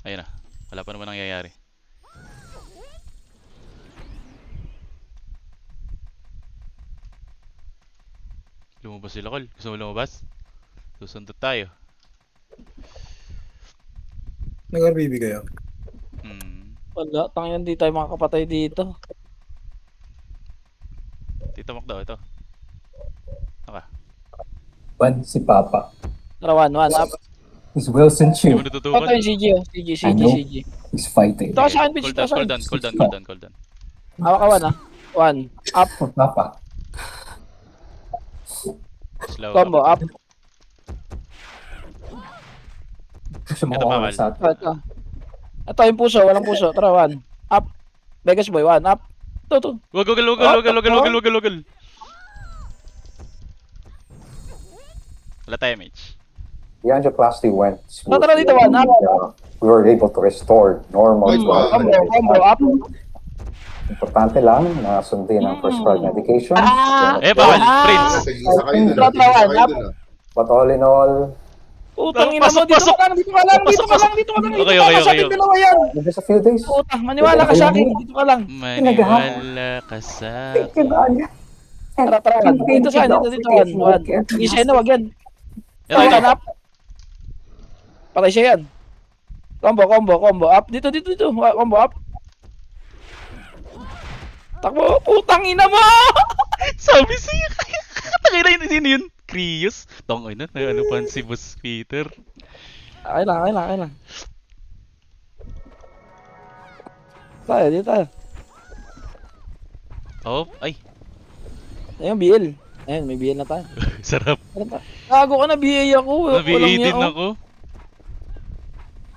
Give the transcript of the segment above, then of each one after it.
Ayun na. Wala pa naman nangyayari. Lumabas sila, Col. Gusto mo lumabas? Susundot tayo. Nag-RBB kayo? Wala, tangyan di tayo makakapatay dito. Tito Macdo, ito. One si Papa. Tara, one up. He's Wilson Hindi mo Chu. natutukan. Ito yung CG, oh. CG. He's fighting. Ito ka sa akin, bitch. Cool Ito ka sa akin. down. Hawak ka, one, ah. One. Up. Papa. Slow. Combo, up. Gusto mo Ito, ko bawal. sa Ito. Ito yung puso, walang puso. Tara, one. Up. Vegas boy, one. Up. Ito. Wuggle. Wala tayo, Mitch. The angioplasty went smoothly. Tara dito, one. Up. We were able to restore normal blood. Combo, up. Importante lang na sundin ang prescribed medication. Bawal. Prince. Isa kayo dun. Tara, one. Up. But all in all, Putang ina mo, dito ka lang. Okay. Sa akin, dalawa yan. in just a few days, Putang, maniwala ka sa akin. Dito ka lang. Maniwala ka sa... Tara, one. Dito sa akin, dito, one. Isa na, wag yan. Ito. Up. Patay siya yan. Combo. Up. Dito. Combo, up. Takbo. Putang ina mo! Sabi siya. Takay na yun. Sino yun? Krios. Tong ina. Ano pa si Boss Peter? Okay lang. Dito tayo. Oh, ay. Ayun, BL. Ayun, may BL na tayo. Sarap. Gago ka na, BA ako. Nabi-A din ako.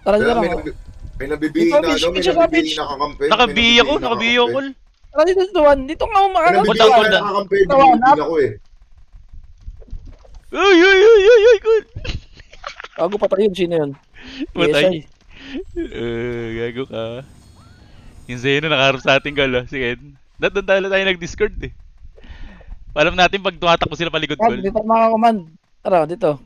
Tara, Kaya dito. may nabibihin na ano, may nabibihin na kakampi. Naka-B ako, Col. Tara, dito, one. Dito nga, May umakagaw. nabibihin na kakampi, nabibihin ako eh. Ay, Col. Gago pa tayo, sino yun? Matay. Gago ka. Yung Zeno nakaharap sa ating Col. Sige. Doon tayo nag-Discord eh. Alam natin pag tumatakbo sila palikod, Col. Dito makakomand. Tara, dito.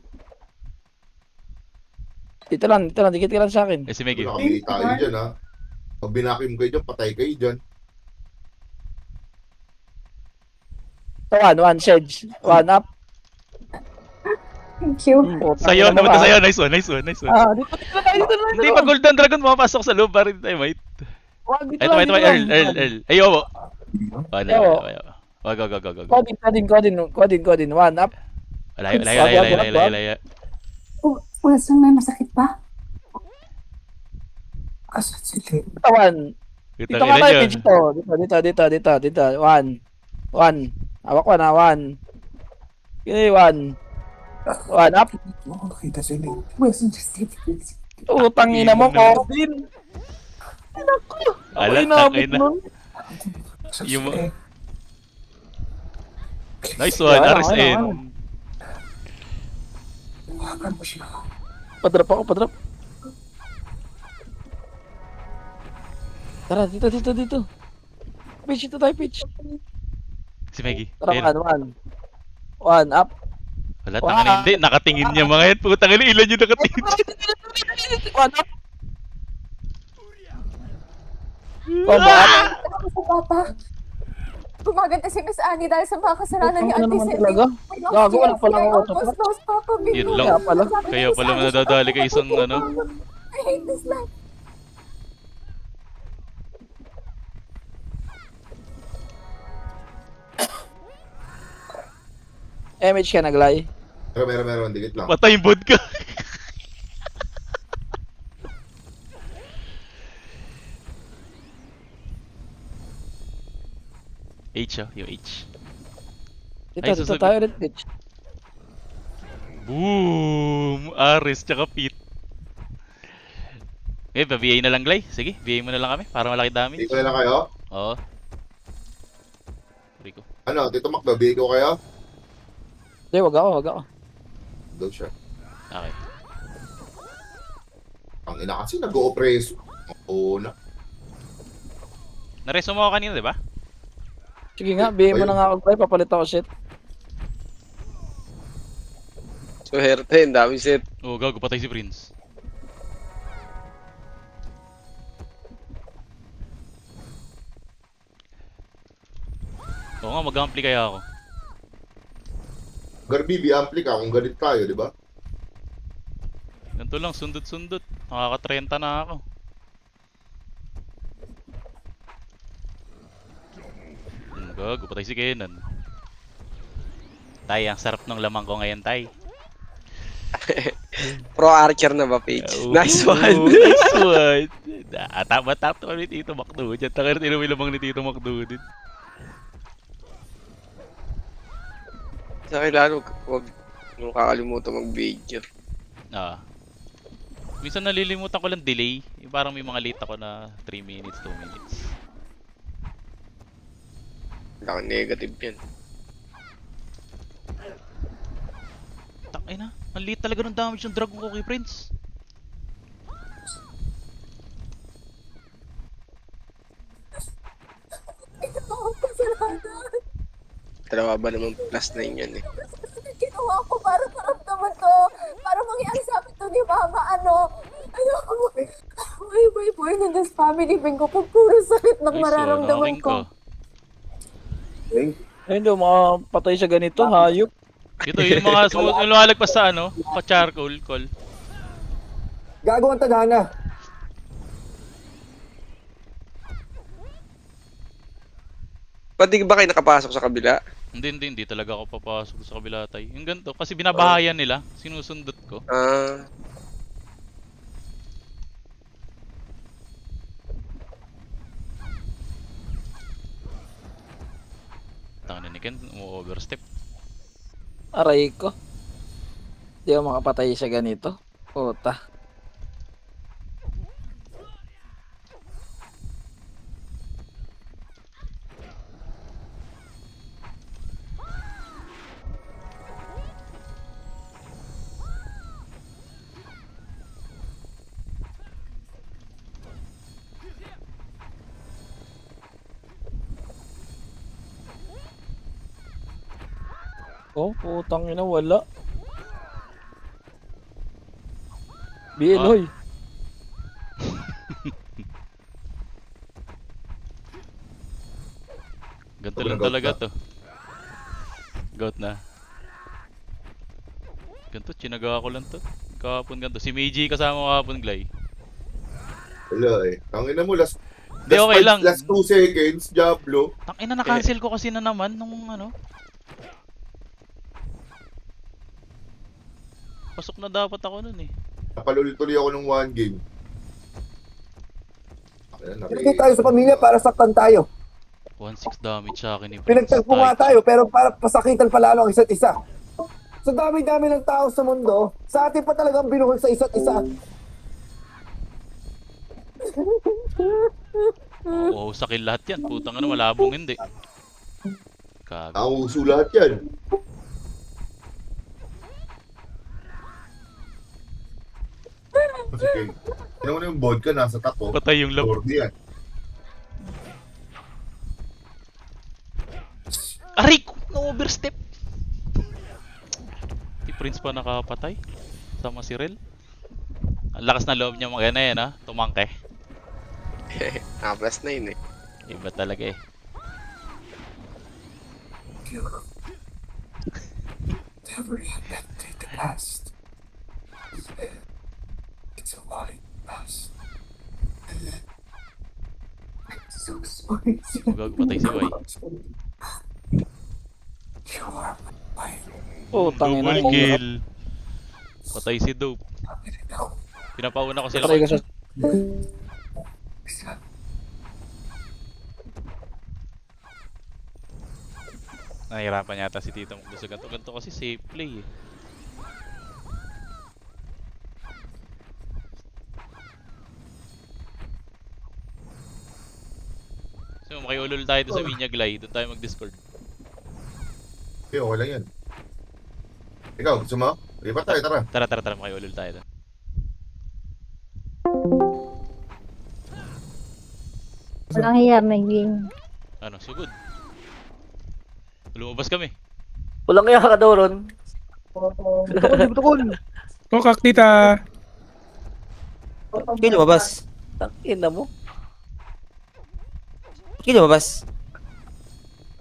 Dito lang, dikit ka lang sa akin. Si Meggy. Nakakita tayo dyan ha. Pag binakim kayo dyan, patay kayo dyan. One, Sedge. One, up. Thank you. Sa'yo, naman sa'yo. Nice one. Dito na tayo. Hindi, pag Golden Dragon mapapasok sa loob, parang tayo, mate. Dito Ito, lang. Earl. Ay, opo. Wag. Codin. One, up. Laya. Wilson, may masakit ba? Asa sila? One. Dito nga tayo, pitch to. Dito. One. Hawak ko na, one. Okay, one. One, up. Makakita sila. Wilson, just take it. Utang ina mo, Codin. Ala, takay na. Yung... Nice one, RSN. Hawakan mo siya. Padrop ako. Tara, dito. Pitch, ito tayo, pitch. Si Meggy. Tara, one, up. Wala, tangan hindi. Nakatingin niya mga yan. Putang ina, ilan yung nakatingin siya. One, up. Combo, up. Ako sa papa. Gumaganda si Miss Annie dahil sa mga kasalanan ni Ano Auntie naman Cindy. talaga? We lost Gago, wala you. pala I ako auto. almost lost Papa. Yun lang. Kaya pala. Kaya pala nadadali ka isang ano. I hate this life. MH ka naglay. Meron, dikit lang. Patay yung vodka. H yung H. Ay, Dito susugod. tayo ulit, pitch. Boom! Ares tsaka Pete. VA na lang, Glay. Sige, VA mo na lang kami para malaki damage. Dito na lang kayo. Oo. Rico. Ano, Tito Mac, babihin ko kayo? Hindi, wag ako. Doon siya. Okay. Ang ina kasi nag-o-preso. Oo na. Nareso mo ako kanina, di ba? Sige nga, bigay mo na nga ako, play, papalit ako shit. Swerte, ang dami set. Oo, gago, patay si Prince. Oo nga, mag-ampli kaya ako. Garbibi, ampli ka kung ganit tayo, di ba? Ganito lang, sundot-sundot. Nakaka-30 na ako. Gago, patay si Kenan. Tay, ang sarap ng lamang ko ngayon, Tay. Pro Archer na ba, Paige? Nice one! Nice one! Tama-tap to ni Tito Macdo. Diyan, takar tino may lamang ni Tito Macdo din. Sa kailangan, huwag mo kakalimutan mag-video. Ah. Minsan nalilimutan ko lang delay. Yung parang may mga late ako na 3 minutes, 2 minutes. Wala kang negative yan. Takay na. Ang late talaga ng damage ng dragon ko kay Prince. Ito ang kasalanan. Dalawa ba naman plus 9 yan eh. Ginawa ko para maramdaman to. Para mangyari sa akin to ni Mama. May born in this family. Bingo ko puro sakit ng Ay, mararamdaman sonoring ko. Ayun daw, mga patay sa ganito, hayop. Ito yung mga yung lumalagpas sa ano, pa-charcoal call. Gago ang tadhana. Ba't di ba kayo nakapasok sa kabila? Hindi talaga ako papasok sa kabila, Tay. Yung ganito, kasi binabahayan nila, sinusundot ko. Ah, Tangan ni Ken, overstep. Aray ko. Di ako makapatay sa ganito. Puta. Oh, putang ina, wala. Biel, Ah. hoy. Ganito Sobrang lang goat talaga na. to. Goat na. Ganito, chinagawa ko lang to. Kahapon ganito. Si Meiji kasama ko kahapon, Glay. Wala eh. Tangina mo, last Di, okay lang. Last 2 seconds, Diablo. Tangina, na-cancel ko kasi na naman nung ano. Pasok na dapat ako nun eh. Napaluli-tuloy ako ng 1 game. Ayan, Pinagay tayo sa pamilya para saktan tayo. 1-6 damage sa akin ni Prince. Pinagtagpo nga tayo pero para pasakitan palalo ang isa't isa. Sa dami-dami ng tao sa mundo, sa atin pa talagang binuhol sa isa't isa. Oo, sakil lahat yan. Putang ano, malabong hindi. Kago. Ang uso lahat yan. Sige. Tignan mo na yung vodka nasa tapo. Patay yung lab. Lord yan. Aray ko! Na-overstep! Si Prince pa nakapatay. Sama si Rel. Ang lakas na loob niya mga yan ha. Tumangke. plus 9 eh. Iba talaga eh. Never invented the past. It's a white past. So sorry. Patay si Y. You are my Putang ina. Double kill. Patay si Dope. no. Pinapauna ko sila. Patay ka sa... Nahirapan yata si Tito Mugdo sa ganito. Ganito kasi safe play eh. So, makiulol tayo doon sa Winyaglay. Doon tayo mag-discord. Okay, okay lang yan. Ikaw, gusto mo? Lipat tayo, tara. Tara, makiulol tayo doon. Walang hiya, may game. Ano, sugod. Lumabas kami. Walang iya ka daw ron. Kokak tita. Kaya lumabas. Tangina mo. Kaya lumabas.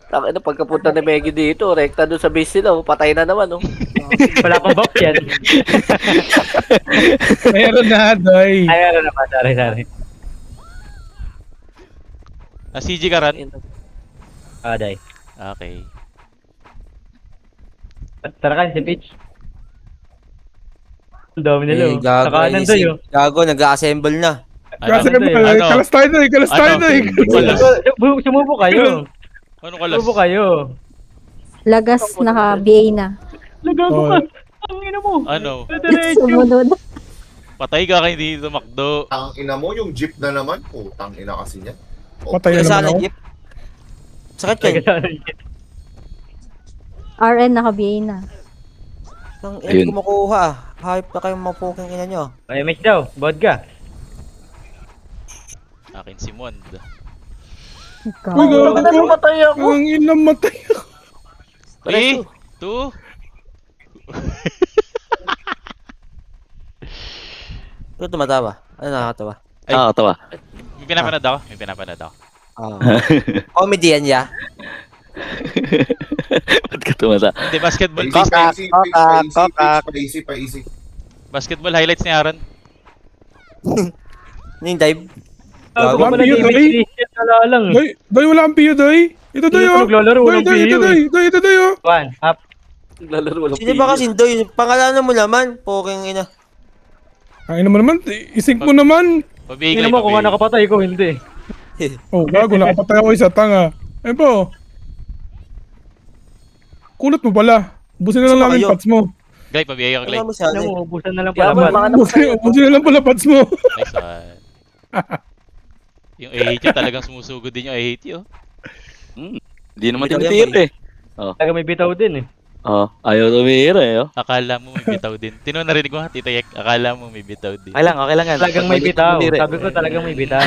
Taka na pagkapunta ni Meggy dito, rekta doon sa base nila, patay na naman, oh. Wala pang buff yan. Meron na, Doy. Ay, ano naman. Sorry. CG ka ran? Day. Okay. Tara ka, si Peach. Ang dami nila, oh. gago, Sa kanan doy, oh. Gago, nag-assemble na. Kasi Ano? kalas tayo, Doy. Kalas tayo, Ano? Doy. Walas. Sumubo kayo. Ano kalas? Sumubo kayo. Lagas naka-BA na. Lagago Oh. ka. Ang ina mo. Ano? Diretso. Sumunod. Patay ka kayo dito, Macdo. Tang ina mo, yung jeep na naman. Putang ina kasi niya. Patay na naman ako. Sakit RN naka-BA na. Nang Ayun. ko makuha. Hype na kayong mapuking ina nyo. Ay, match daw. Vodka. Akin si Mond. Ikaw. Uy, gago ko. Namatay ako. Ang ina, matay ako. 3, 2. Ito tumatawa. Ano nakakatawa? Tawa. May pinapanood ako. Comedy yan, ya. Ba't ka tumata? Hindi, basketball. Paisip, paisip. Basketball highlights ni Aaron. Ano yung dive? Gago Gago, ka pala yun, gaming Doy. Christian. Wala lang. Doy, Doy, wala ang piyo, Doy. Ito, Doy, Sino oh. pa naglalaro? Doy, Walang Doy, ito, piyo, Doy. Doy, ito, Doy, oh. One, up. Naglalaro walang Sino ba kasing Doy? Pangalanan mo naman. Puking ina. Ang ina mo naman, isink mo naman. Pabigay, Tingnan mo kung ano nakapatay ko, hindi. Oh, gago, nakapatay ako isa, tanga. Ayun po. Kunat mo pala. Busin na lang Sino namin kayo? pats mo. Glay, pabigay ka, Glay. Ano mo siya? Tingnan mo, ubusan na lang Kaya pala. mo, mga Busin na lang pala pats mo. Nice one. Yung I hate you talagang sumusugod din yung I hate you. Hindi naman Bitaw yan, tinitira eh. Talaga may bitaw din, eh. Ayaw tumira eh. Akala mo may bitaw din. Narinig mo ha, Tita Yek? Akala mo may bitaw din. Okay lang yan. Talagang may bitaw. Tumira eh. Sabi ko talagang may bitaw.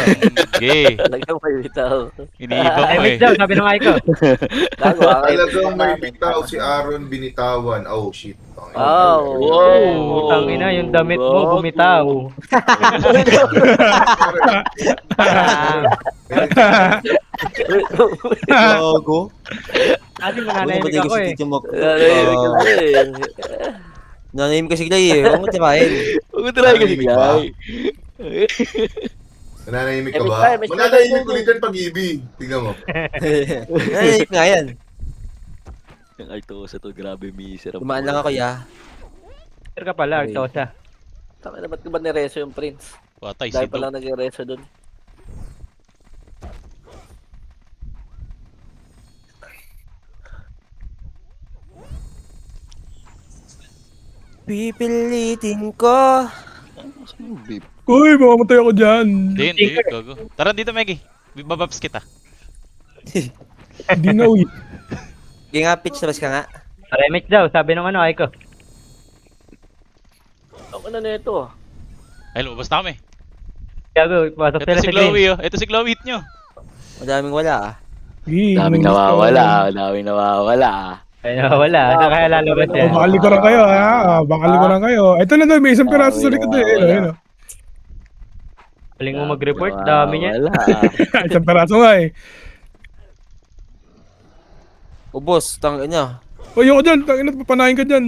Okay. Talagang may bitaw. Iniiba Ay, mo match eh. daw. Sabi ng Aiko. Gago, Talagang may bitaw si Aaron binitawan. Oh, shit. Oh. Wow. Utang ina, yung damit mo, bumitaw. Gago. Ate, mananahimik ako, eh. Nanahimik kasi Glay eh. Huwag mo tirahin. Huwag mo try kasi ba? guys. Nananahimik ka ba? Mananahimik ulit yan pag-ibig. Tingnan mo. Nanahimik nga yan. Ay, to sa to. Grabe, miserable. Dumaan lang ako, ya. Sir ka pala, Okay. Tosa. Taka na ba't ba nireso yung Prince? Patay, Dahil si pa Dog. lang nag-reso dun. Pipilitin ko. Uy, mamamatay ako dyan. Hindi, gago. Tara dito, Meggy. Babaps kita. Hindi na, uy. Sige nga, pitch labas ka nga. Remix daw, sabi ng ano, Aiko. Ako na nito. Ay, lumabas na kami. Gago, pasok Ito sila si sa green. Chloe, oh. Ito si Chloe, hit nyo. Madaming wala ah. Daming nawawala. Ay, wala. Ano kaya lalabas yan? Baka likuran kayo, ha? Baka likuran kayo. Ito na, Doy. May isang piraso sa likod, eh. Ayun, oh. Galing mo mag-report, dami niya. Isang piraso nga, eh. Ubos, tangin niya. Uy, ako dyan. Tangina, papanahin ka dyan.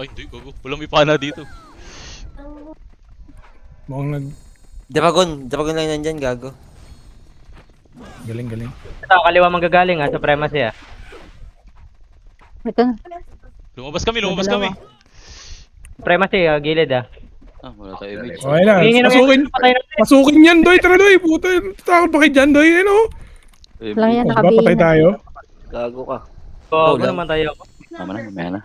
Ay, hindi, gago. Walang may pana dito. Mukhang nag... Dragon lang nandyan, gago. Galing. Ito, kaliwa manggagaling, ha, supremacy, ha. Ito na. Lumabas kami. Supremacy, gilid, ha. Wala tayo image. Okay na. Hingin ng patay na. Pasukin yan, Doy. Tara, Doy. Puta, takot ba kayo dyan, Doy? Ano? Lang yan, Diba, naka-BA patay na. tayo? Gago ka. Oo, lang. naman tayo. Tama na, mamaya na.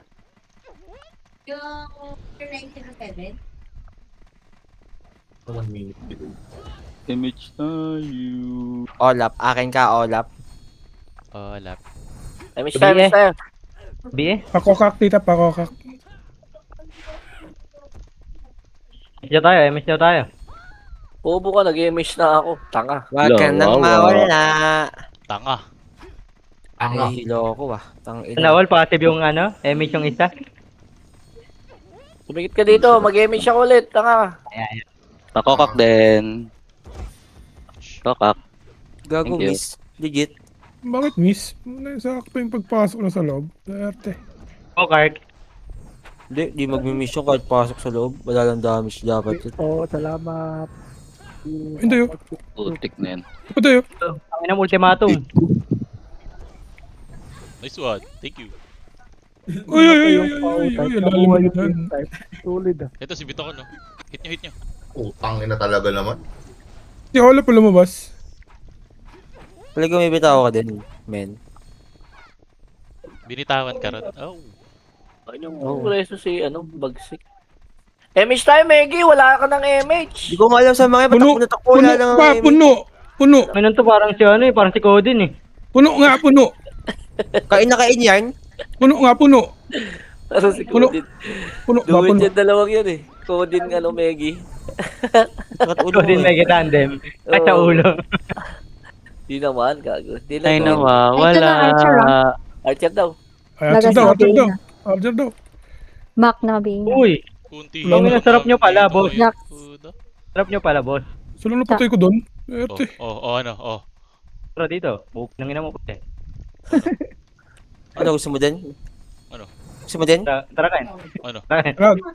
Image tayo. Olap, akin ka, Olap. Oh, lap. Ay, miss tayo. B, Pakokak, tita. Pakokak. miss daw tayo. Pubo ka, nag-imish na ako. Tanga. Wag Lo, ka nang wow, mawala. Tanga. Ay, loko ah. Tang ina. Nawal, positive yung ano, miss yung isa. Sumikit ka dito, mag-imish ako ulit. Tanga. Pakokak din. Kokak. Gago, Thank you. miss. Legit. Bakit miss? Sakto yung pagpasok na sa loob. Derte. Oh, Kark. Di magmi-miss yung kahit pasok sa loob. Wala lang damage dapat yun. Oo, salamat. Hindi yun. Putik na yan. Ito yun. Ang inang ultimatum. Nice one. Thank you. Uy, lalim mo yan. Ito si Bito ko, no? Hit nyo. Utang ina talaga naman. Si Ola pa lumabas. Talaga may bitaw ka din, men. Binitawan ka ron. Oh. Oh. Preso si, bagsik. MH tayo, Meggy. Wala ka ng MH. Di ko nga alam sa mga Puno. patakbo Puno wala lang pa, ang puno. Ano to parang si parang si Codin eh. Puno nga, puno. Kain na kain yan. Puno nga, puno. Ano si Puno. Codin? Puno nga, Gawin puno. yan dalawang yan eh. Codin, Meggy. Codin mega tandem. Ay, sa ulo. Di naman, gago. Di Ay, lang. Ito na, Archer, Archer daw. Ay, Archer daw. Mac na kabihina. Uy, Kunti. Ang sarap nyo pala, boss. Jack. sarap nyo pala, boss. Sino napatay ko doon? Derte. Ano. Pero dito, nangina mo puti. Ano gusto mo din? Ano? Gusto mo din? Tara kain. Ano?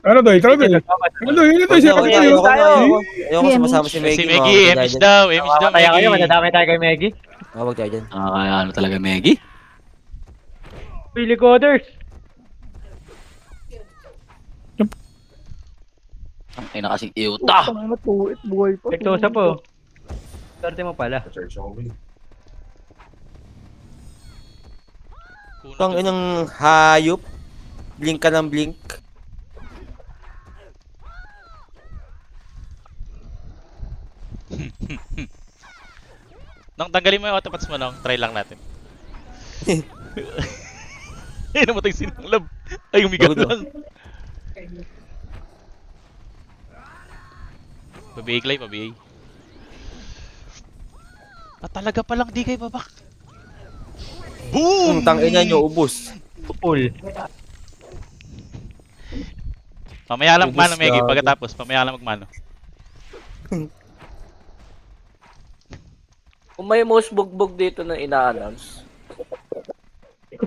Ano doy? Ano doy? Siya pa tayo. Ayoko sumasama si Meggy. Si Meggy, Emish daw, Kaya kayo, Meggy. madadami tayo kay Meggy. Huwag tayo dyan. Kaya ano talaga, Meggy? Billy Coders. Ay, nakasing iuta! Nagtusa po. Swerte mo pala. Pang inang hayop. Blink ka ng blink. Nang tanggalin mo yung autopats mo lang, try lang natin. Ay, namatay si Lab. Ay, umigat Bago lang. Pabiyay, Clay, pabiyay. Talaga palang di kayo babak. Boom! Kung tangina nyo, ubus. Full. Mamaya lang Ubus magmano, Meggy. gago. Pagkatapos, mamaya lang magmano. Kung may most bugbog dito na ina-announce.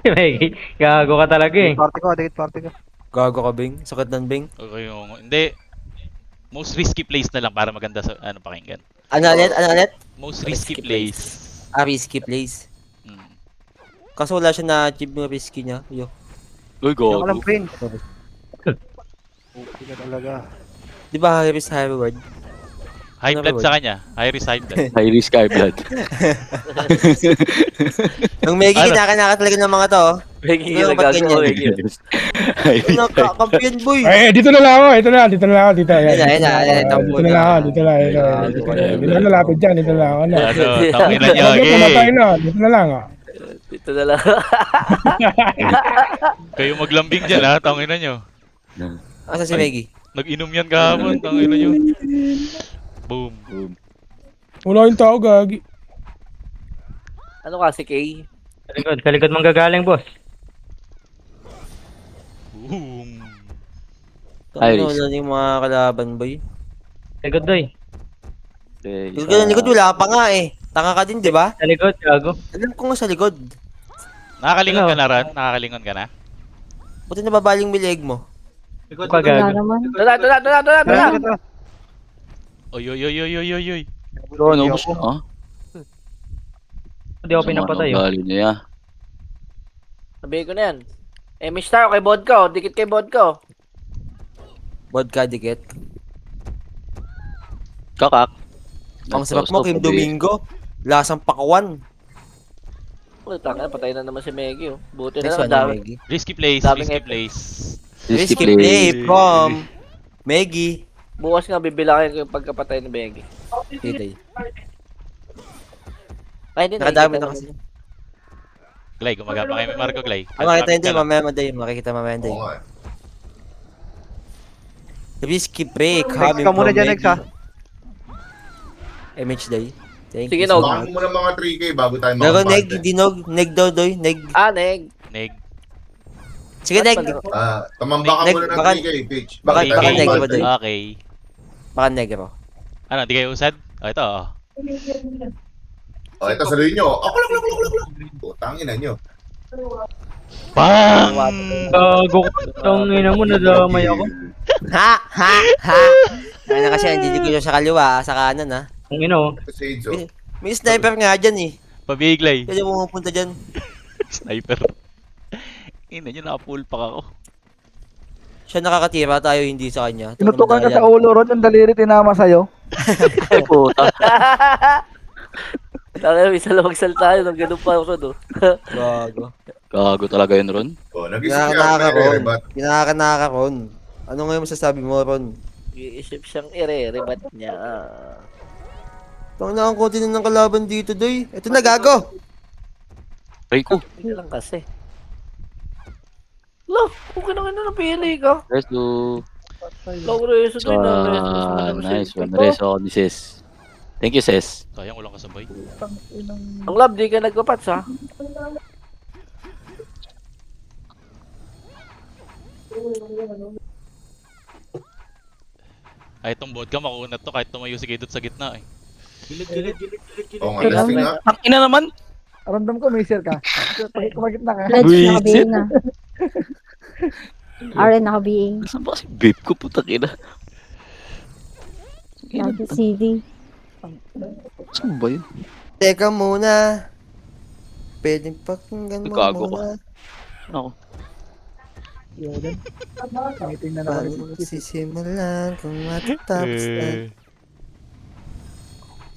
Meggy, gago ka talaga eh. Gago ka, Bing. Sakit ng Bing. Okay, yung... Hindi. Most risky place na lang para maganda sa pakinggan. Ano ulit? Most risky Risky place. Risky place. Hmm. Kaso wala siya na-achieve yung risky niya. Yo. Uy, go. Di ba high risk, high reward? High Ano blood ba? sa kanya. High risk, high blood. High risk, high blood. Nung Meggy, Ano? kinaka talaga ng mga to. Meggy, Ano ba nagagawa, ganyan? Meggy. High risk, high blood. Kampiyon, boy. Dito na lang ako. Dito na lang ako. Dito. Ayun na. Dito na lang ako. Dito na lapit dyan. Dito na lang ako. Ano, tangin na niyo. Pumatay Okay. na. Dito na lang ako. Dito na lang. Kayo maglambing dyan ha. Tangin na nyo. Asa si Meggy? Nag-inom yan kahapon. Tangin na nyo. Boom. Wala yung tao, gagi. Ano kasi, Kay? Sa likod mong gagaling, boss. Boom. High Ano, risk. wala yung mga kalaban, boy. Sa likod, doy. Yung ganun likod, wala pa nga eh. Tanga ka din, di ba? Sa likod, gago. Alam ko nga sa likod. Nakakalingon Ano? ka na, Ran? Nakakalingon ka na? Buti nababaling mileg mo. Pa Wala gago. naman. Tara. Oy. Bro, ano ubos mo? Ha? Hindi ako pinapatay. Oh. Galing niya. Sabihin ko na yan. MH tayo kay Vodka. Dikit kay Vodka. Vodka dikit. Kakak. Ang sarap mo, Kim Domingo. Lasang pakawan. Tanga, patay na naman si Meggy. Buti Next na one, lang. Dami. Meggy. Risky place, Daming risky effort. place. Risky play from Meggy. Bukas nga bibilakin ko yung pagkapatay ni Meggy. Titay. Ay, hindi. Nakadami nakikita na kasi. Glay, gumagapa kayo may Marco, Glay. Makikita hindi, mamaya maday. Makikita mamaya Oo maday. nga eh. Risky play coming from Meggy. MH Day. Thank Sige, you so Nog. Baka much. mo ng mga 3K bago tayo Nago, Neg, makabanda. dinog, Neg daw, doy, Neg. Neg. Neg. Sige, Neg. Tumambaka Neg, muna ng baka- 3K, Pitch. baka- Bago tayo baka Neg ba makabanda. doy? Okay. Baka negro. Ano, di kayo usad? Ito. O, ito, saluhin nyo. Ako lang. Putangin na nyo. Bang! Gago tang ina mo, nadamay ako. Ha! Ano kasi, hindi ko sa kaliwa, sa kanan ha. Ang ina oh. Ito si Enzo. May sniper nga dyan eh. Pabiglay. Kaya pumunta dyan. Sniper. Ina nyo, naka-full pack ako. Siya nakakatira, tayo hindi sa kanya. Tinutukan ka sa ulo ron, yung daliri tinama sa'yo. Ay, puta. Tangina, may salawag-sal tayo. Nang ganun pa ako no. Gago. Gago talaga yun, Ron. O, nag-isip niya ako na i-rebat. Kinakanaka Ron. Ano ngayon masasabi mo Ron? Iisip siyang ire-rebat niya. Tang na ang konti na ng kalaban dito, doy. Ito na, gago! Rico. Hindi lang kasi. Lo, kung kinangin na napili ka. Reso. Low reso doy na. Nice one. Reso ni Sis. Thank you, Sis. Sayang, walang kasabay. Ang lab, di ka nagpapats ha. Ay, itong vodka, makunat to kahit tumayo si Kidot sa gitna eh. O, nga, lasting nga. Ang ina naman. Ramdam ko, may share ka. Kumagit na ka. Ledge, Buisit. naka-being na. RN, naka-being. Saan ba kasi babe ko, putang ina? Lagi CD. Saan ba yun? Teka muna. Pwedeng pakinggan mo Gago ka. muna. Ako. Tingnan na Paano sisimulan kung matatapos na.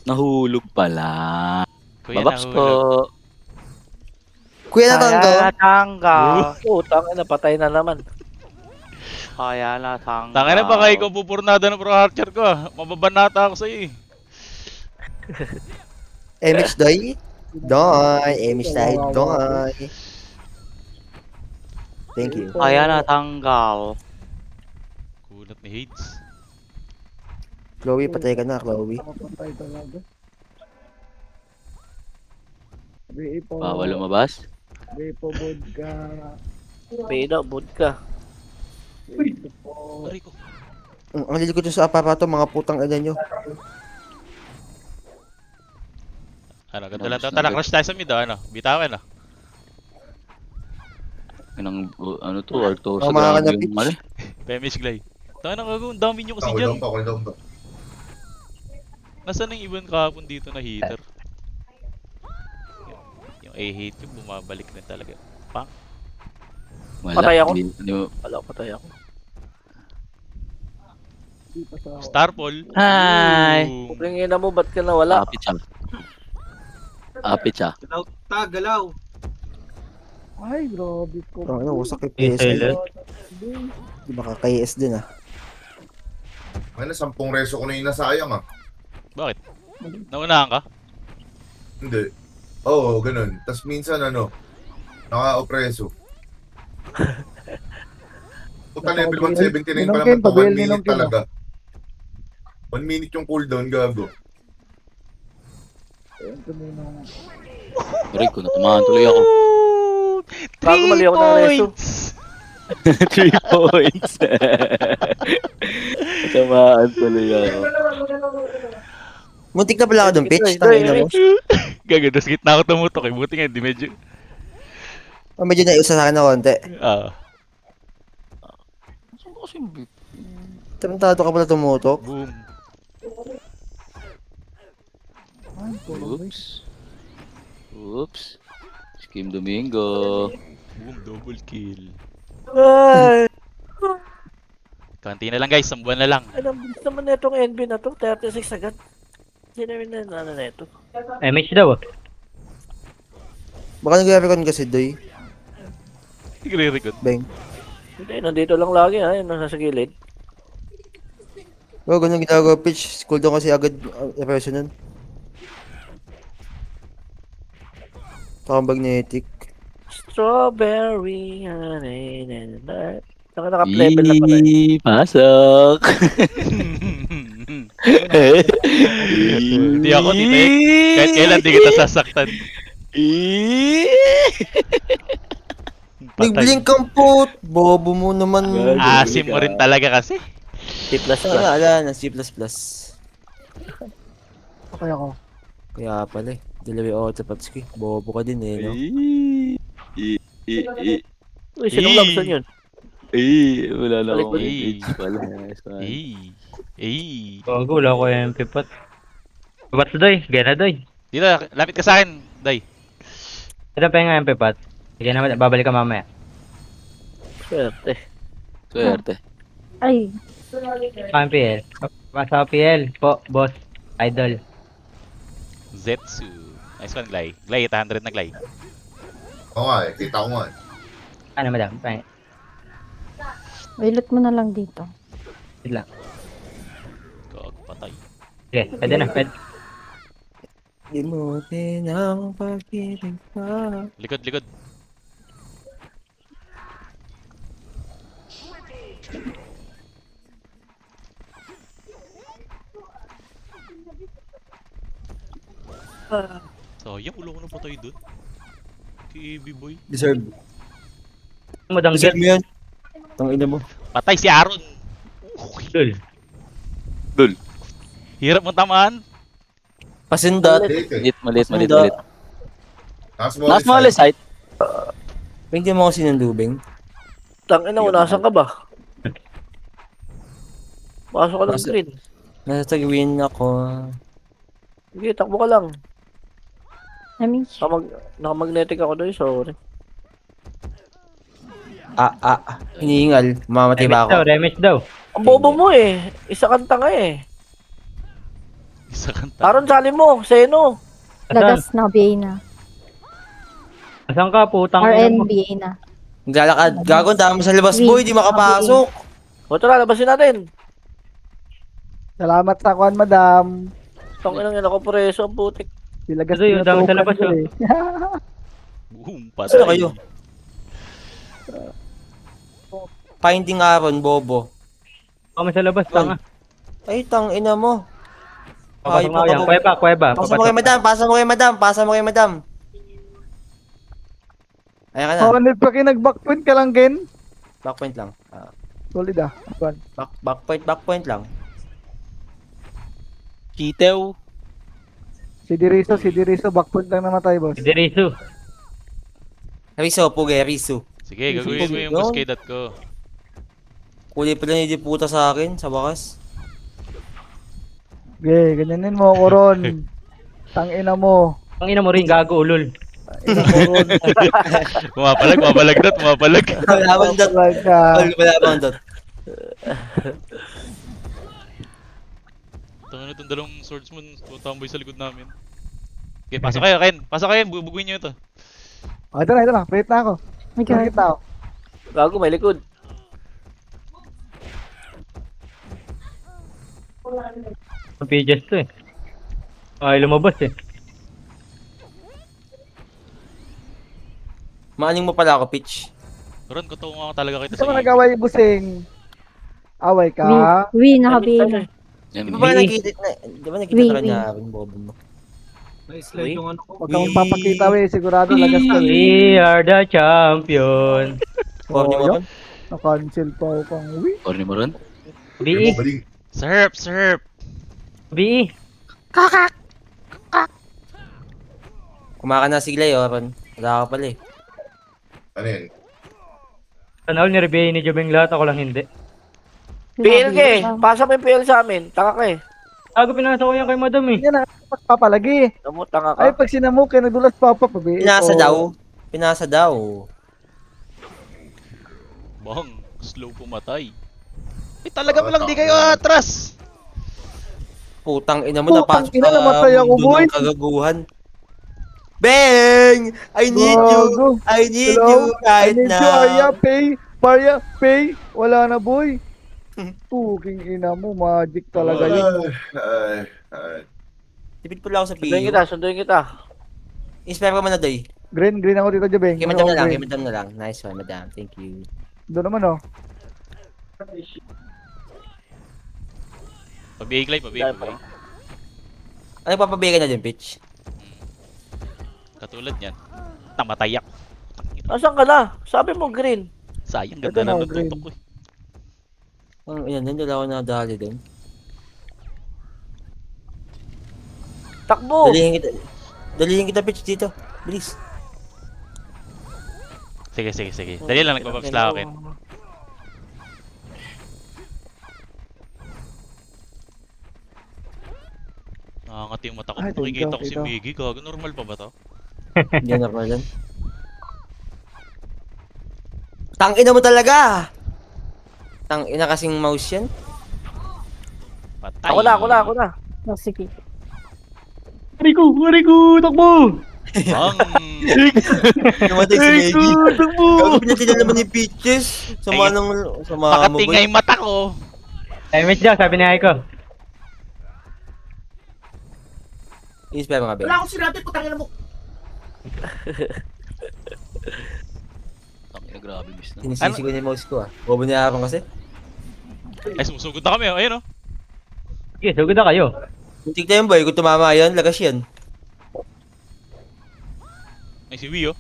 Nahulog pala. Kuya, Babaks nahulog. po. Kuya Natanggo, Tangga. Utang na, patay na naman. Kaya na tangga. Tangin na baka ikaw pupurnada ng pro archer ko ah. Mababanata ako sa'yo eh. MH Doy. Doy, MH Doy, Doy. Thank you. Kaya na tanggal. Kulat ni Hades. Chloe, patay ka na, Chloe. Bawal lumabas. Pino, vodka. Aray ko. Ang lilikot nyo sa aparato, mga putang ina nyo. Ano, ganda lang to. Tara, crush tayo sa mid ano. Bitawan ah. Inang, ano to, Arto sa Tama ka na, grabe yung bitch. mali. Pemish Glay. Tangin na gagawin, dami nyo kasi Ako dyan. down pa. Nasaan yung ibang kahapon dito na heater? Yung I hate you, bumabalik din talaga. Pang. Wala. Patay ako. Hindi- Wala, patay ako. Starpole. Hi! Boom. Ringin na mo, ba't ka nawala? Apit siya. Apit siya. Ay, grabe ko. Ano, wasak yung Eh, PS. silent. Di ba ka-KS din ah. Ay, na 10 reso ko na yung nasayang ah. Bakit? Naunahan ka? Hindi. Oo, ganun. Tapos minsan ano, naka-opreso. Puta level 179 pa naman to, 1 minute talaga. 1 minute yung cooldown, gago. Aray ko, natamahan tuloy ako. Bago mali ako ng reso. 3 points. Natamaan tuloy ako. Muntik na pala ako doon, pitch. Doy, Tangina mo. Gaganda sa gitna ako tumutok eh. Buti nga, hindi medyo. Oh, medyo naiusa sa akin na konti. Saan ba kasi yung babe? Tarantado ka pala tumutok. Boom. Oops. Oops. Skim Domingo. Boom, double kill. Ay! Kanti na lang guys, 1 buwan na lang. Alam, bilis naman na itong NB na to. 36 agad. Hindi namin na ano na ito. MH daw ah. Baka nag-recon kasi, Doy. Nagre-record. Bang. Hindi, nandito lang lagi ha. Yung nasa gilid. Oh, ganun ginagawa, pitch. Cool down kasi agad reversion nun. Magnetic. Strawberry honey and that. Naka-level na pala. Pasok! Hindi ako dito eh. Kahit kailan di kita sasaktan. Nag-blink ang put! Bobo mo naman. Asim mo rin talaga kasi. C++. Ala na, C++. Okay ako. Kaya pala eh. Dalawa auto patski. Bobo ka din eh, no? Uy, sinong Lagson yun? Wala na akong Eh. age pala. Gago, wala ko MP pat. Ba't doy? Gana doy. Dito, lapit ka sa akin, Day. Ito pa yung MP pat. Sige naman, babalik ka mamaya. Swerte. Swerte. Ay, PL. Basta PL po, boss. Idol. Zetsu. Nice one, Glay. Glay, 800 na Glay. Oo nga eh, kita ko nga eh. Ano madam? Fine. ilot mo na lang dito. Wait lang. Patay. Sige, pwede na. Pwede. Limutin ang pag-ibig pa. Likod, likod. Sayang, ulo ko na patay dun. Kay AB boy. Deserve. Madang Deserve jet. mo yun. Tangina mo. Patay si Aaron. Dul. Hirap mo tamaan. Pasindot. Malit. Last Last mo alis, height. Hindi mo ako sinundubing. Tangina mo, nasan ka ba? Pasok ka ng green. Nasa tagwin ako. Sige, takbo ka lang. I mean, Nakamagnetic ako doon, sorry. Hinihingal. Mamamatay ba ako? Remix daw. Ang bobo mo eh. Isa kang tanga eh. Isa kanta. Aaron, sali mo. Seno. lagas na, BA na. Asan ka, putang ina RN, mo? BA na. Naglalakad. Gago, dami sa labas, boy. Di makapasok. O tara, labasin natin. Salamat sa kuan, madam. Tangina nga ako preso, ang putik. Silagas Kasi yung dami sa labas, oh. Boom, Sino patay. kayo? Finding Aaron, bobo. Kami sa labas, tanga. Ay, tangina mo. Papasok mo yan. Kuweba. Pasa mo kay madam. Ayan ka na. Honest pa kayo nag-backpoint ka lang, Gen? Backpoint lang. Solid ah. Kuan. Backpoint lang. Kitew. Si Diriso, backpoint lang namatay, boss. Dirisu. Risu. Sige, gagawin mo yung cascade ko. Kulay pa lang yung puta sa akin, sa wakas. Okay, ganyanin mo, Koron. Tangina mo. Ang ina mo rin, gago ulol. Pumapalag dot. Malabang dot. Malabang dot. Tangin na itong dalawang swordsman, tamboy sa likod namin. Okay, pasok kayo, Ken. Bubuguin nyo ito. Ito na. Pwede na ako. My God. Nakita ako. Gago, may likod. Ang pages to eh. Ay, lumabas eh. Maaning mo pala ako, Pitch. Ron, kutungan ko talaga kita Gusto mo sa nag-away, busing? Away ka? Naka BA na. Di ba nakikita ka niya, Aaron, bobo mo? Huwag kang papakita, we. Sigurado lagas ka. We are the champion. Corny mo ron? Na-cancel pa ako kang uwi. Corny mo ron? BE. Serp! BE. Kumaka na si Glay, Aaron. Wala ka pala eh. Ano yan? Tanawal ni Rebay ni Jobeng lahat, ako lang hindi. PL ka eh. Pasa mo yung PL sa amin. Taka ka eh. Ako pinasa ko yan kay madam eh. Yan na, magpapalagi. Tamo, tanga ka. Ay, pag sinamok, kaya nadulas pa. Pinasa daw. Bang, slow pumatay. Talaga palang di kayo atras! Putang ina mo, Putang napasok ina, namatay ako, mundo boy. ng kagaguhan. Bang! I need you right now. Arya, pay. Wala na, boy. Puking ina mo, magic talaga yun. Tipid pala ako sa PU. Sunduin kita. Inspire ka man na, Doy. Green ako dito, Jabeng. Kay madam na lang. Nice one, madam. Thank you. Doon naman, oh. Pabiglay. Ano papabigan na din, Pitch? Katulad yan. Namatay ako. Asan ka na? Sabi mo green. Sayang, Ito ganda na, na green. natutok ko eh. Yan, hindi ako nadali doon. Takbo. Dalihin kita, Pitch, dito. Bilis. Sige. Dali lang, nagbabaps lang akin. Nakangati yung mata ko. Ay, Nakikita ko si dito. Miggy. Gago, normal pa ba to? Hindi normal yan. Tangina mo talaga! Tangina kasing mouse yan. Patay. Ako na. Oh, sige. Rico, takbo! Bang! Namatay si Maggie. Gago, pinatinan naman ni Peaches. Sama Ay, ng... Sama mo Makatingay mata ko. Damage daw, sabi ni Aiko. I-spare mga Ben. Wala akong sinabi, putangin mo. Tangina, grabe miss na. Sinisisi ko yung mouse ko Bobo niya ako kasi. Ay, sumusugod na kami. Oh. Ayun oh. Sige, sugod na kayo. Muntik na yun boy, kung tumama yan, lagas yan. Ay, si Wii oh.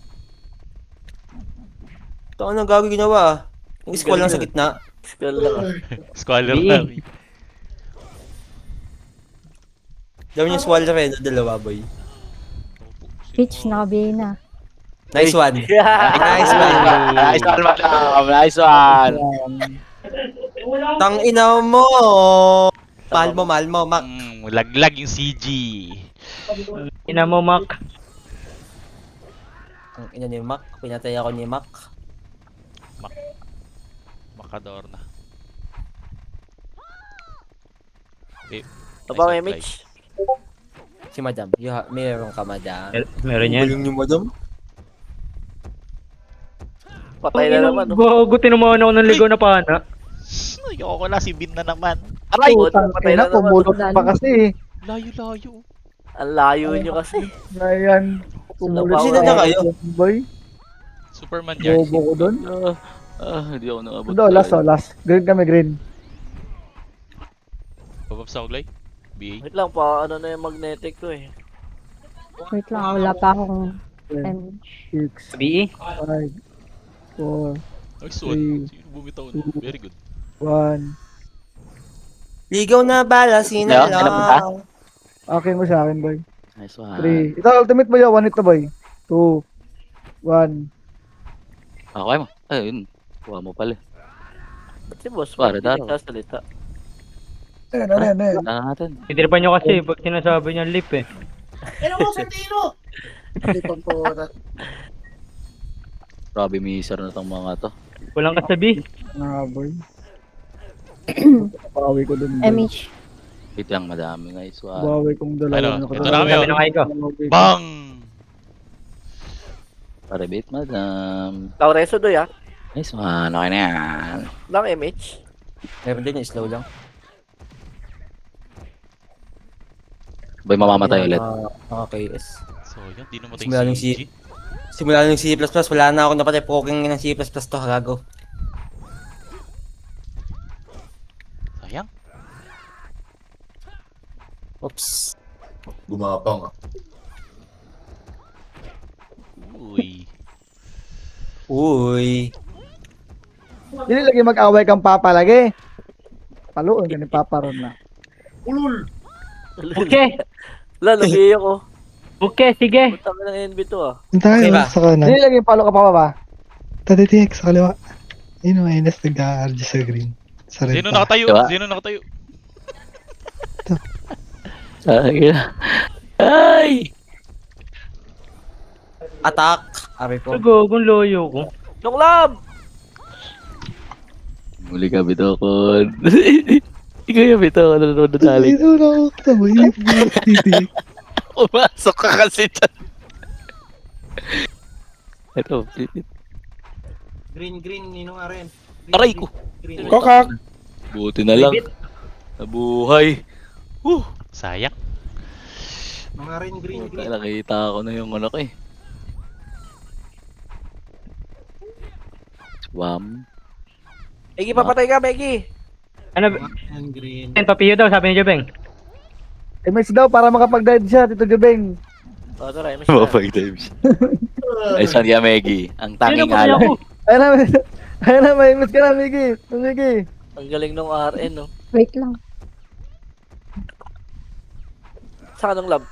Ito anong gago ginawa Yung squall lang sa gitna. Skull lang. Squaller Wii. na. Dami yung squall rin, dalawa boy. Pitch, naka-BA na. Nice one. Nice one, madam. Nice one. Tangina mo! Mahal mo, Mac. Laglag yung CG. Ina mo, Mac. Ang ina ni Mac, pinatay ako ni Mac. Makador na. Aba, may Mitch. Si Madam, meron ka Madam. Meron yan. Galing ni Madam. Patay na naman. Gago, tinumahan ako ng ligaw na pana. Ay, ako na si Bin na naman. Aray, patay na naman. Pumulot pa kasi. Layo. Ang layo nyo kasi. Ayan. Sino na kayo? Boy, Superman yan. bobo ko doon. Hindi ako nakabot. Last. Green kami, green. Bababs ako, Glay. BA. Wait lang pa, ano na yung magnetic ko eh. Wait lang, wala pa akong damage. 6, BE? 5, 4, Ay, sword. Sino bumitaw na? Very good. 1. Ligaw na bala, sino Yeah, ano ba? lang. Akin mo sa akin, boy. Nice one. 3. Ito, ultimate mo yun. 1 hit na, boy. 2, 1. Okay mo. Ayun. Kuha mo pala. Ba't si boss? Pare, Hindi daro. nagsasalita. Ayan. Natin. Titripan nyo kasi pag sinasabi niya lip eh. Grabe miser na tong mga to. Walang kasabi. Boy. Bawi ko dun, boy. MH. Ito yung madami. Nice one. Bawi kong dalawa. Ano? Ito na kami, Sabi ng Aiko. Bang! Parabit, madam. Laureso doy ah. Nice one. Okay na yan. Lang MH. Meron din yung slow lang. Boy, mamamatay ulit. KS. So, yun. Di namatay Simula nung si CG. Simula nung C++, wala na ako napatay poking ng C++ to, gago. Sayang. Oops. Gumapang Uy. Hindi lagi mag-away kang papa lagi. Paluon ka ni Papa Ron na. Ulul! Okay. Wala, nabiyay ako. Okay, sige. Punta ka ng NB to ah. Okay ba? Sa kanan. Hindi lagi palo ka pa ba? Taditiek sa kaliwa. Yun ang Ines nag-RG sa green. Sa red Sino pa. nakatayo? Diba? Sino nakatayo? Ay! Attack! Ari ko. Gagong loyo ko. Nung lab! Muli ka, Bitokon. Ikaw yung Bitokon na nanonood na talik. Dito na ako tamo. Titiek. Pumasok ka kasi dyan. Ito, Green, ninong nga rin. aray ko. Kokak. Buti na lang. Nabuhay. Sayang. Mga rin, green. Nakita ko na yung ano ko eh. Swam. Megi, papatay ka, Megi! Ano? Green. Papiyo daw, sabi ni Jobeng. MH daw para makapag-dive siya, Tito Jubeng. O, tara, MH na. Mapag-dive siya. Ay, saan ka, Meggy? Ang tanging Sino pa niya ala. ako? Ayun na, may MH ka na, Miggy. Miggy. Ang galing nung RN, no? Wait lang. Saan ka nung lab?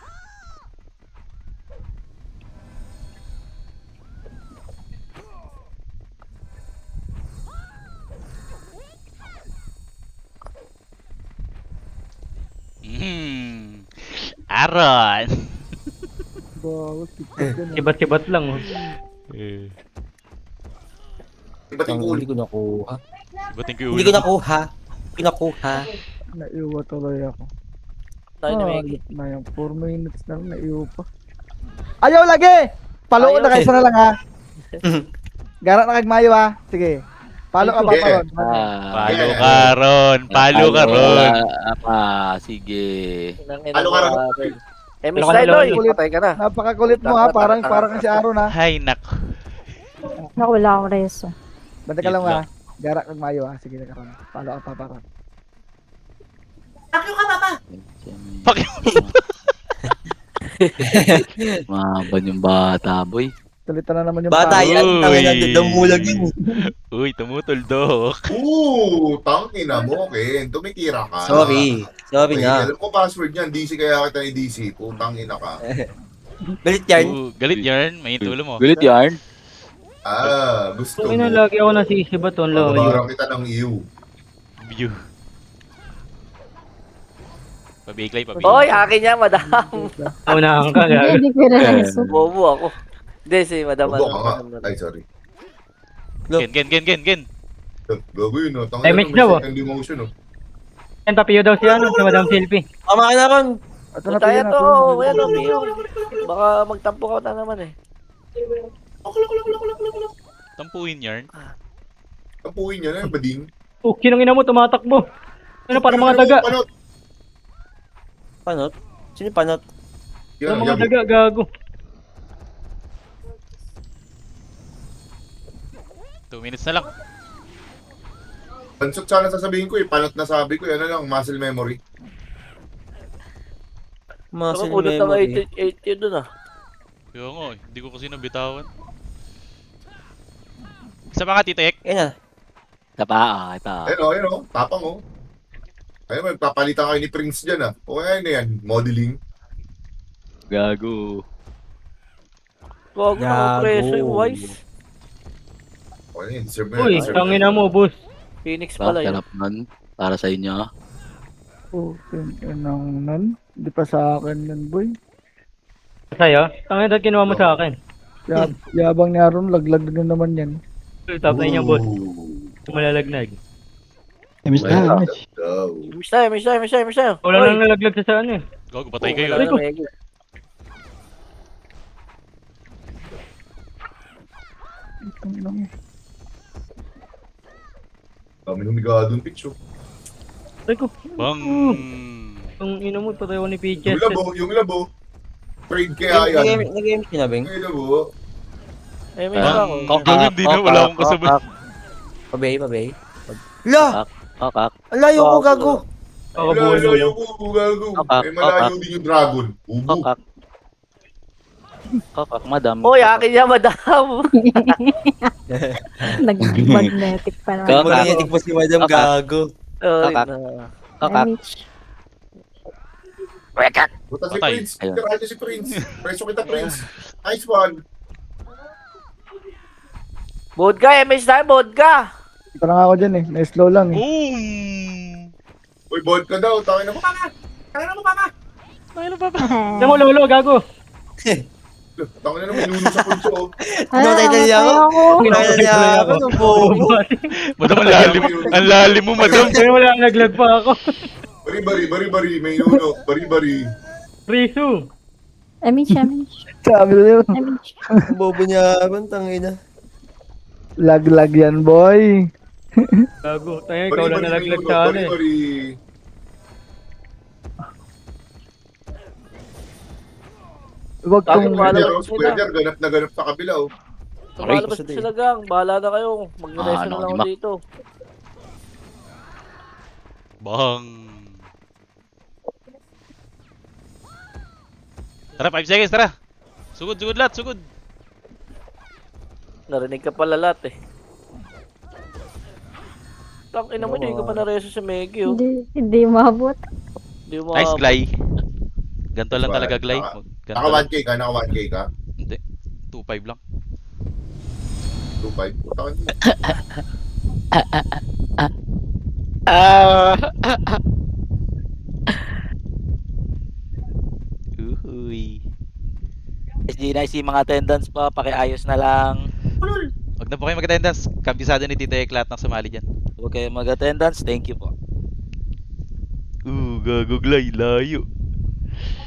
Aron! Bawat tiktok yan. Sibat-sibat lang. Oh. Eh, Iba't yung Hindi ko nakuha. bating ko yung Hindi ko nakuha. Pinakuha. Naiwa tuloy ako. Tayo ni Megi. Na yung 4 minutes lang naiwa pa. Ayaw lagi! Palo Ayaw. na kayo na lang ha. Gara na kagmayo ha. Sige. Palo ka pa Sige. Paron. Palo ka ron! Palo ka ron! Sige. Ano ka ron? Miss Ano ka Tyloy, nalulungkot? patay ka na. Napakakulit mo ha. Parang si Aaron ha. Hay nak. Naku, wala akong reso. Banda ka lang ha. Gara kagmayo ha. Sige na karon. Palo ka pa Paron. Pakyo. Maban yung bata, boy. Tulitan na naman yung Bata palo. yan. Tangin na Uy. damulag yun. Uy, tumutuldok. Tangina mo, Ken. Tumikira ka. Sorry. Sorry Okay, nga. alam ko password niyan. DC kaya kita ni DC. Putang ina ka. Galit yan. Galit yarn, may tulo mo. Gulit yarn. Gusto Kung mo. ina lagi ako nasisibat on lo. Babarang kita ng iyo. View. Pabiglay, Hoy, pabiglay. akin yan, madam. Unahan ka. gago. Hindi ko reso. Bobo ako. Hindi, si madam. Bobo ka nga. Ay, sorry. Gen. Gago yun, no? Ay, match daw, second emotion, no? Yan, papiyo daw si si Madam Silvi. Tama ka na ron. Ito na Tayo pili to. na. Ayan o, Pio. Baka magtampo ka na naman eh. Tampuin yarn. Tampuin niya na, bading. Oh, kinang ina mo, tumatakbo. Ano, para mga daga. Panot. Panot? Sino yung panot? Para Yan, mga yan. daga, gago. 2 minutes na lang. Pansot sana sasabihin ko eh. Panot na sabi ko. Yan na lang, muscle memory. Muscle Nakukulot ng memory. 8 yun dun ah. Kaya nga, hindi ko kasi nabitawan. Isa pa nga, Tito Ek. Yan na. Ito pa, ito. Ayun o. Tapang o. Ayun, magpapalitan kayo ni Prince dyan ah. O kaya na yan, modeling. Gago. Gago na preso yung Wise. O yan, deserve Uy, tangin na mo, boss. Phoenix pala yun. Sarap nun. Para sa inyo. Oh, yun ang nan. Hindi pa sa akin yan, boy. Sa'yo? Tangin na kinuha mo sa akin. Yabang ni Aaron, laglag na naman yan. Top na niya, boss. Malalagnag. Miss Miss tayo. Wala nang nalaglag sa ano eh. Gago, patay kayo. Wala na, Megi. Kami humigadong picture. Ay ko. Bang! Ang ina mo, patay ako ni Yung Peaches. labo. Trade kaya yan. Nag-games ka na, Beng? Yung labo. May isa ako. Gago, hindi na. Wala akong kasabay. Pabay. La! Kakak. Ang layo ko, gago. Layo ko, gago. Kakak, Malayo din yung dragon. Ubo. Kakak. Kakak, madam. Hoy, akin yan, madam. Nag-magnetic pa naman. Kakak. Magnetic pa si Madam, gago. Sorry Kakak. na. Kakak. Buta si Patay. Prince. Ayun. Tirahan niyo si Prince. Preso kita, Prince. Nice one. Bodga, MS tayo, bodga. Ito na nga ako dyan eh. Na-slow lang eh. Boom! Uy, bot ka daw. Tangin na mo, papa. Ano ba ba? Alam mo, lolo, gago. Tangin na mo, inuno sa punso. Pinatay na niya ako. Pinatay na niya ako. Ang bobo. Madam, ang lalim mo, madam. Kaya wala naglag pa ako. Bari. May inuno. Bari. Risu. Amish. Sabi na yun. Amish. Ang bobo niya, tangina. Lag yan, boy. Gago. Tayo, ikaw lang nalaglag sa ano eh. Bari. Huwag kong... Square, ganap na ganap sa kabila, oh. Tumalabas na sila gang. Bahala na kayo. Mag-resto na lang ako dito. Bang! Tara, 5 seconds, tara! Sugod lahat, sugod! Narinig ka pala lahat eh. Tangina mo, hindi ka pa na-resto sa Megi oh. Hindi mabot. Hindi mo Nice, Glay. Ganto lang talaga, Glay. Naka 1K ka, naka 1K ka. Hindi. 2.5 lang. 2.5. Putakan mo. SG Nice, mga attendance pa, pakiayos na lang. Huwag na po kayo mag-attendance. Kabisado ni Tita Eklat ng sumali dyan. Huwag kayo mag-attendance, thank you po. Gaguglay, layo.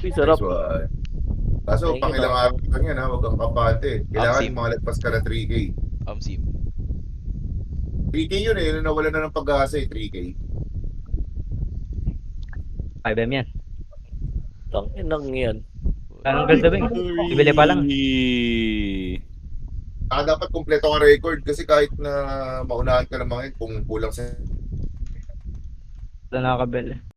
Uy, sarap. Nice one. Kaso, Thank you, pangilang Tol. araw lang yan ha, huwag kang kapate. Kailangan Sim. malagpas ka na 3K. Sim. 3K yun eh, yun ang nawala na ng pag-asa eh, 3K. 5M yan. Tangin lang yan. Ang ganda ba ibili pa lang. Dapat kumpleto ka record kasi kahit na maunahan ka ng mga yun, kung kulang sa Wala nakakabel.